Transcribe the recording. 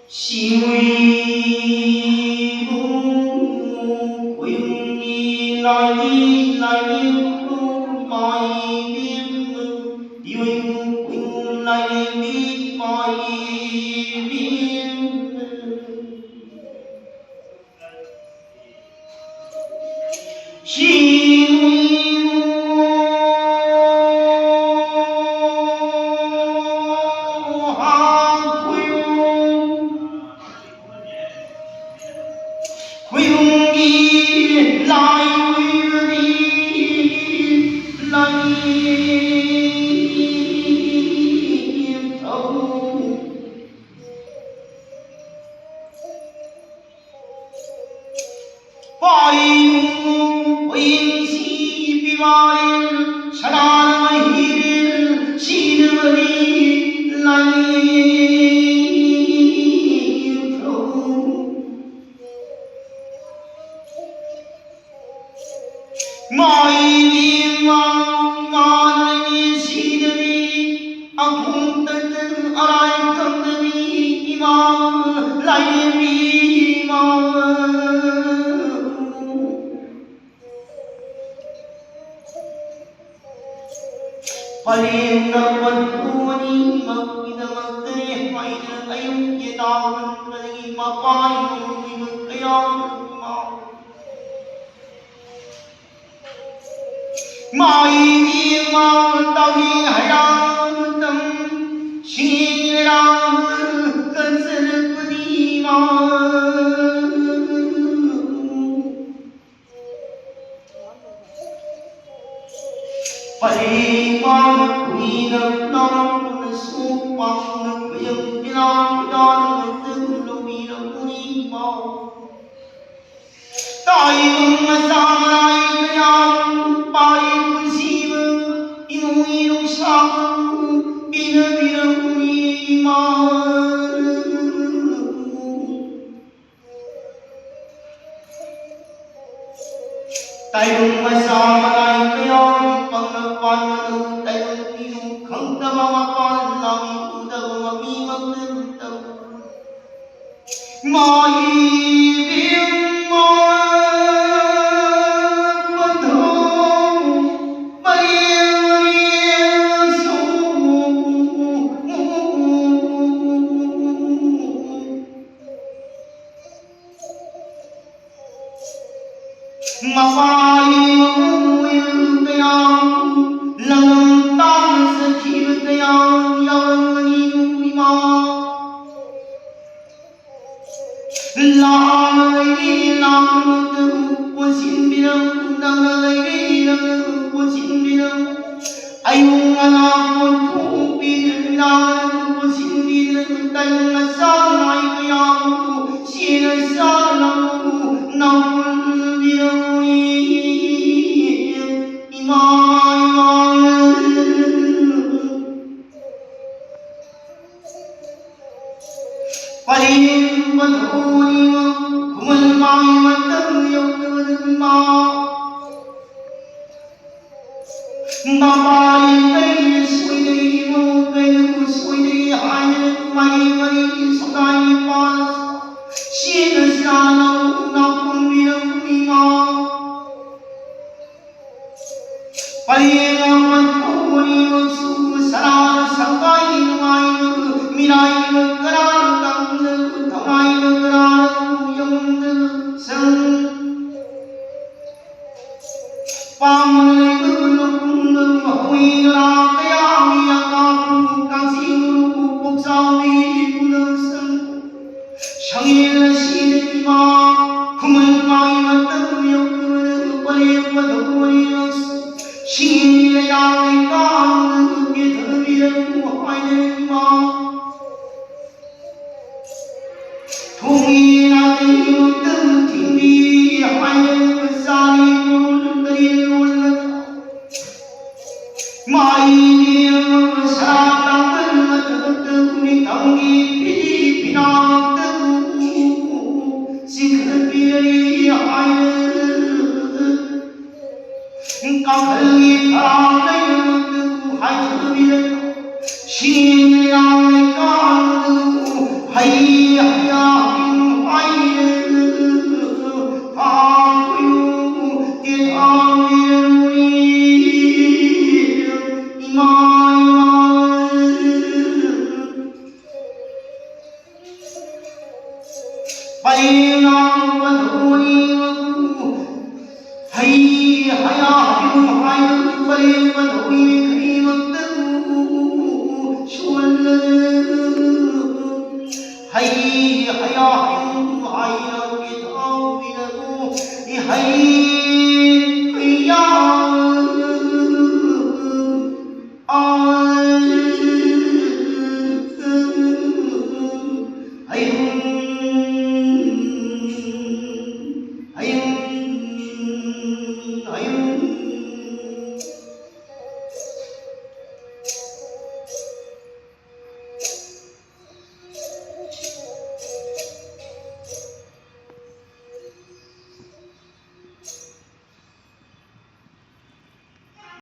心为母，为你来的来的不把一边，因为母来的你把一边，心为母还归为你来为你来头，把因为西比瓦人，查拉为人，西德里来头。마이비 마마니 시드니 아쿵뜨뜨 아라이컴드니 이마 라이비 마 발린나원쿠니 막이다막드니 화이는 아용예다원드니 마빠이노니 그야마 마이비 마다위 하야무tâm 시라무 건슬프디마 발리마 구이는 나는 수박는 그영비나 나는 뜻로비는 우리마 따이는 사마라이 그냥 빠이 분심은 이노이노 샤무 비는 우리마 따이는 사마라이 그냥 빵나빠는 따이는 이노 강다마마 빠나미 우다고마 미막는다 마이 마파이무유대양 랑땅스 키르대양 야원이누리마 라이랑드 원신비랑 나라이랑 원신비랑 아용하나 원통비랑 원신비랑 땅나 사나이야 시를 사나우 나물비랑 Paling madhuri kumal mai matam yogad ma Babai kai sui mo kai sui hai mai mai sadai pas shin sana na kumir ma Paling madhuri su sara sangai mai mirai karan Thanai Nagaran Yung Sang Pamay Nung Hui Rakaya Yakam Kansin Rupuk Sawi Kunang Sang Shangil Sinima Kumal Mai Matam Yung Palim Padhuri Shingil Yakikan Githaviram Hainima Thungina Yudam Tindi Hayan Sari Murtari Ulnata Mai Niyam Sarata Kalmat Tuni Tangi 이르리 하여 까불기 바라는 하여비는 신이랑 까는 하이하야 하이는 하구유 대하미루니 이마이마 바이나 바도니 하이하야 하이는 바이 바도니 그리먹는 슈얼르 하이하야 하이는 하이는 기타위는 이 하이